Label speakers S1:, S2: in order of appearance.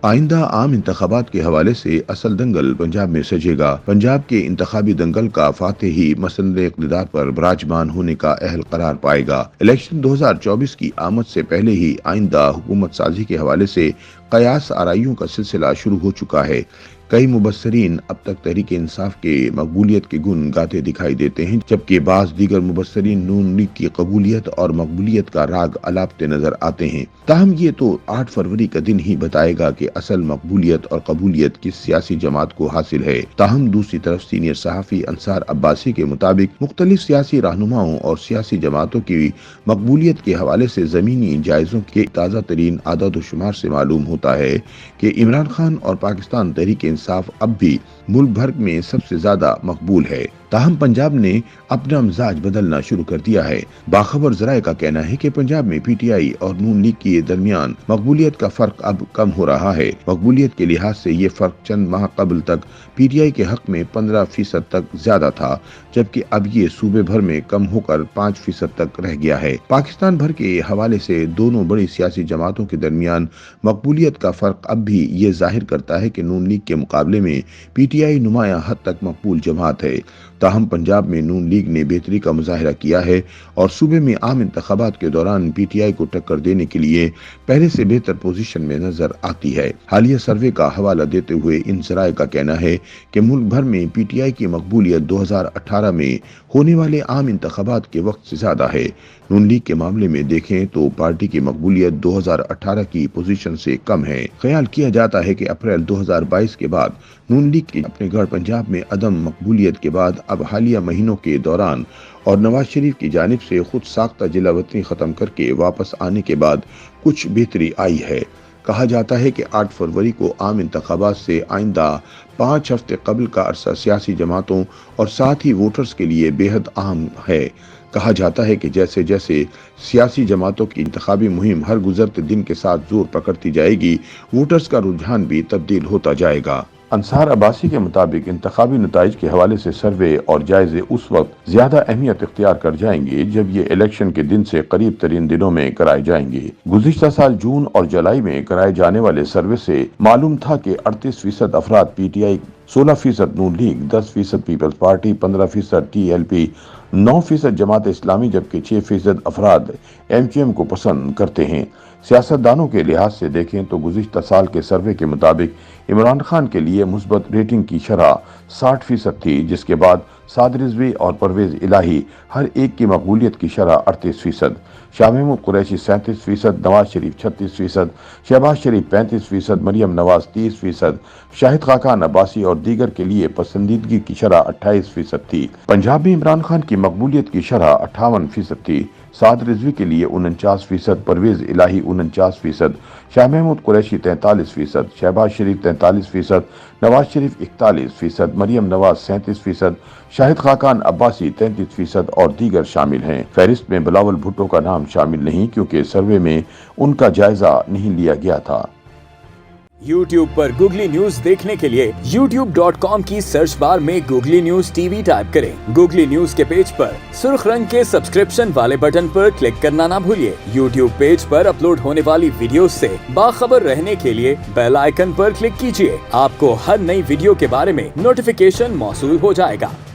S1: آئندہ عام انتخابات کے حوالے سے اصل دنگل پنجاب میں سجے گا۔ پنجاب کے انتخابی دنگل کا فاتح ہی مسند اقتدار پر براجمان ہونے کا اہل قرار پائے گا۔ الیکشن 2024 کی آمد سے پہلے ہی آئندہ حکومت سازی کے حوالے سے قیاس آرائیوں کا سلسلہ شروع ہو چکا ہے۔ کئی مبصرین اب تک تحریک انصاف کے مقبولیت کے گن گاتے دکھائی دیتے ہیں، جبکہ بعض دیگر مبصرین نون لیگ کی قبولیت اور مقبولیت کا راگ الاپتے نظر آتے ہیں۔ تاہم یہ تو 8 فروری کا دن ہی بتائے گا کہ اصل مقبولیت اور قبولیت کس سیاسی جماعت کو حاصل ہے۔ تاہم دوسری طرف سینئر صحافی انصار عباسی کے مطابق مختلف سیاسی رہنماؤں اور سیاسی جماعتوں کی مقبولیت کے حوالے سے زمینی جائزوں کے تازہ ترین اعداد و شمار سے معلوم ہوتا ہے کہ عمران خان اور پاکستان تحریک انصاف اب بھی ملک بھر میں سب سے زیادہ مقبول ہے۔ تاہم پنجاب نے اپنا مزاج بدلنا شروع کر دیا ہے۔ باخبر ذرائع کا کہنا ہے کہ پنجاب میں پی ٹی آئی اور نون لیگ کے درمیان مقبولیت کا فرق اب کم ہو رہا ہے۔ مقبولیت کے لحاظ سے یہ فرق چند ماہ قبل تک پی ٹی آئی کے حق میں 15% تک زیادہ تھا، جبکہ اب یہ صوبے بھر میں کم ہو کر 5% تک رہ گیا ہے۔ پاکستان بھر کے حوالے سے دونوں بڑی سیاسی جماعتوں کے درمیان مقبولیت کا فرق اب بھی یہ ظاہر کرتا ہے کہ نون لیگ کے مقابلے میں پی ٹی آئی نمایاں حد تک مقبول جماعت ہے۔ تاہم پنجاب میں نون لیگ نے بہتری کا مظاہرہ کیا ہے اور صوبے میں عام انتخابات کے دوران پی ٹی آئی کو ٹکر دینے کے لیے پہلے سے بہتر پوزیشن میں نظر آتی ہے۔ حالیہ سروے کا حوالہ دیتے ہوئے ان ذرائع کا کہنا ہے کہ ملک بھر میں پی ٹی آئی کی مقبولیت 2018 میں ہونے والے عام انتخابات کے وقت سے زیادہ ہے۔ نون لیگ کے معاملے میں دیکھیں تو پارٹی کی مقبولیت 2018 کی پوزیشن سے کم ہے۔ خیال کیا جاتا ہے کہ اپریل 2022 کے بعد نون لیگ کی اپنے گڑھ پنجاب میں عدم مقبولیت کے بعد اب حالیہ مہینوں کے دوران اور نواز شریف کی جانب سے خود ساختہ جلا وطنی ختم کر کے واپس آنے کے بعد کچھ بہتری آئی ہے۔ کہا جاتا ہے کہ 8 فروری کو عام انتخابات سے آئندہ 5 ہفتے قبل کا عرصہ سیاسی جماعتوں اور ساتھ ہی ووٹرز کے لیے بے حد اہم ہے۔ کہا جاتا ہے کہ جیسے جیسے سیاسی جماعتوں کی انتخابی مہم ہر گزرتے دن کے ساتھ زور پکڑتی جائے گی، ووٹرز کا رجحان بھی تبدیل ہوتا جائے گا۔ انصار عباسی کے مطابق انتخابی نتائج کے حوالے سے سروے اور جائزے اس وقت زیادہ اہمیت اختیار کر جائیں گے جب یہ الیکشن کے دن سے قریب ترین دنوں میں کرائے جائیں گے۔ گزشتہ سال جون اور جولائی میں کرائے جانے والے سروے سے معلوم تھا کہ 38% افراد پی ٹی آئی، 16% نون League, 10% Peoples Party, 15% T L P, 9% Jamaat اسلامی جبکہ 6% افراد ایم کیو ایم کو پسند کرتے ہیں۔ سیاستدانوں کے لحاظ سے دیکھیں تو گزشتہ سال کے سروے کے مطابق عمران خان کے لیے مثبت ریٹنگ کی شرح 60% تھی، جس کے بعد سعد رضوی اور پرویز الہی ہر ایک کی مقبولیت کی شرح 38%، شاہ محمود قریشی 37%، نواز شریف 36%، شہباز شریف 35%، مریم نواز 30%، شاہد خاقان عباسی اور دیگر کے لیے پسندیدگی کی شرح 28% تھی۔ پنجاب میں عمران خان کی مقبولیت کی شرح 58% تھی، سعد رضوی کے لیے 49%، پرویز الہی 49%، شاہ محمود قریشی 43%، شہباز شریف 43%، نواز شریف 41%، مریم نواز 37%، شاہد خاقان عباسی 33% اور دیگر شامل ہیں۔ فہرست میں بلاول بھٹو کا نام شامل نہیں کیونکہ سروے میں ان کا جائزہ نہیں لیا گیا تھا۔
S2: یوٹیوب پر گوگلی نیوز دیکھنے کے لیے youtube.com کی سرچ بار میں googly news T V type کریں۔ گوگلی نیوز کے پیج پر سرخ رنگ کے سبسکرپشن والے بٹن پر کلک کرنا نہ بھولیے۔ یوٹیوب پیج پر اپلوڈ ہونے والی ویڈیوز سے باخبر رہنے کے لیے بیل آئیکن پر کلک کیجیے۔ آپ کو ہر نئی ویڈیو کے بارے میں نوٹیفیکیشن موصول ہو جائے گا۔